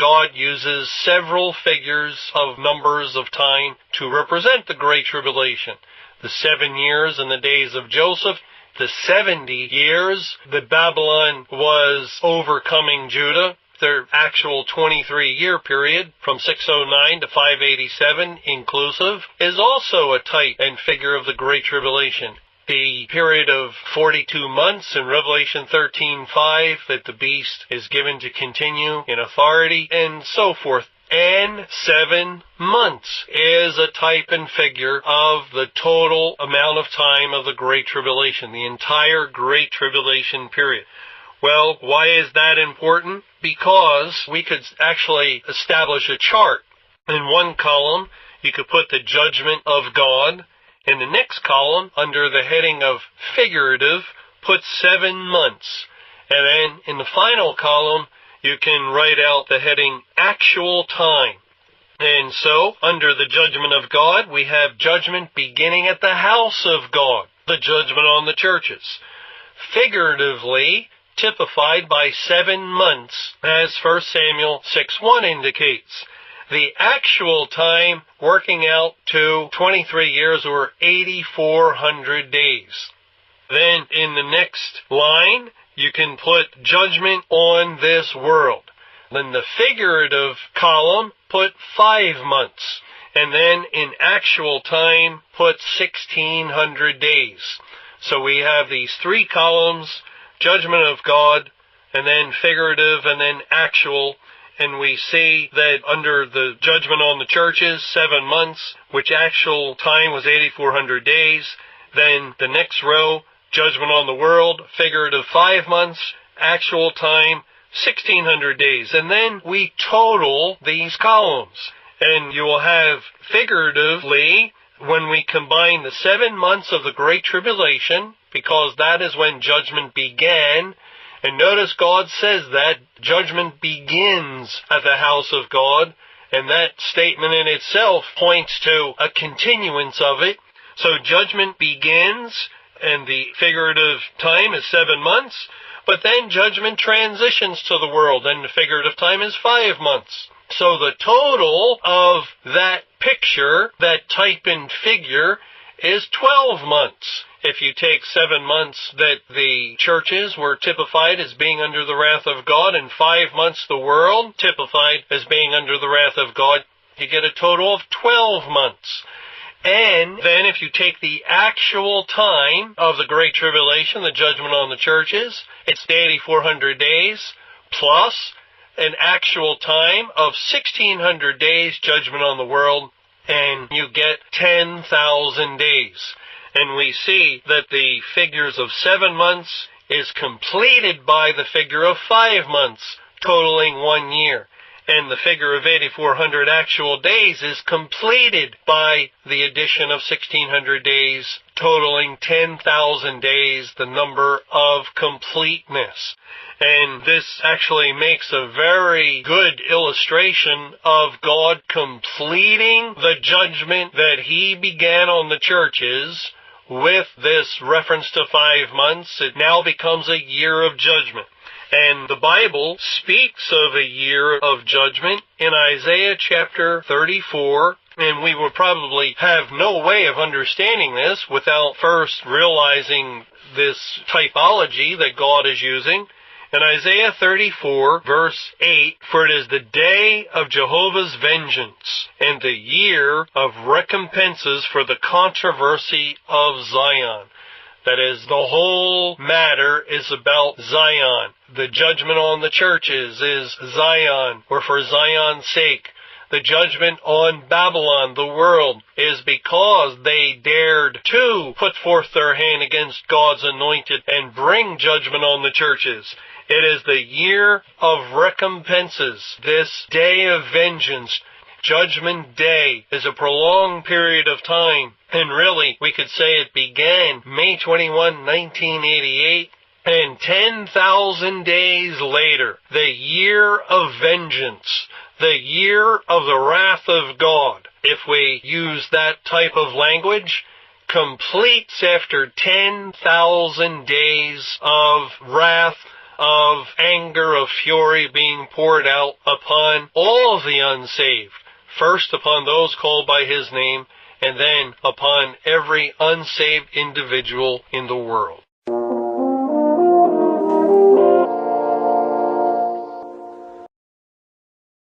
God uses several figures of numbers of time to represent the Great Tribulation. The 7 years in the days of Joseph, the 70 years that Babylon was overcoming Judah, their actual 23-year period from 609 to 587 inclusive, is also a type and figure of the Great Tribulation. The period of 42 months in Revelation 13:5 that the beast is given to continue in authority, and so forth. And 7 months is a type and figure of the total amount of time of the Great Tribulation, the entire Great Tribulation period. Well, why is that important? Because we could actually establish a chart. In one column, you could put the judgment of God. In the next column, under the heading of figurative, put 7 months. And then in the final column, you can write out the heading actual time. And so, under the judgment of God, we have judgment beginning at the house of God, the judgment on the churches. Figuratively, typified by 7 months, as 1 Samuel 6:1 indicates. The actual time working out to 23 years or 8,400 days. Then in the next line, you can put judgment on this world. Then the figurative column, put 5 months. And then in actual time, put 1,600 days. So we have these 3 columns, judgment of God, and then figurative, and then actual. And we see that under the judgment on the churches, 7 months, which actual time was 8,400 days. Then the next row, judgment on the world, figurative 5 months, actual time 1,600 days. And then we total these columns. And you will have figuratively, when we combine the 7 months of the Great Tribulation, because that is when judgment began. And notice God says that judgment begins at the house of God, and that statement in itself points to a continuance of it. So judgment begins, and the figurative time is 7 months, but then judgment transitions to the world, and the figurative time is 5 months. So the total of that picture, that type and figure, is 12 months. If you take 7 months that the churches were typified as being under the wrath of God, and 5 months the world typified as being under the wrath of God, you get a total of 12 months. And then if you take the actual time of the Great Tribulation, the judgment on the churches, it's 8,400 days, plus an actual time of 1,600 days, judgment on the world, and you get 10,000 days. And we see that the figures of 7 months is completed by the figure of 5 months, totaling 1 year. And the figure of 8,400 actual days is completed by the addition of 1,600 days, totaling 10,000 days, the number of completeness. And this actually makes a very good illustration of God completing the judgment that He began on the churches. With this reference to 5 months, it now becomes a year of judgment. And the Bible speaks of a year of judgment in Isaiah chapter 34, and we will probably have no way of understanding this without first realizing this typology that God is using. In Isaiah 34, verse 8, "For it is the day of Jehovah's vengeance, and the year of recompenses for the controversy of Zion." That is, the whole matter is about Zion. The judgment on the churches is Zion, or for Zion's sake. The judgment on Babylon, the world, is because they dared to put forth their hand against God's anointed and bring judgment on the churches. It is the year of recompenses, this day of vengeance. Judgment Day is a prolonged period of time, and really, we could say it began May 21, 1988, and 10,000 days later, the year of vengeance, the year of the wrath of God, if we use that type of language, completes after 10,000 days of wrath, of anger, of fury being poured out upon all the unsaved, first upon those called by his name, and then upon every unsaved individual in the world.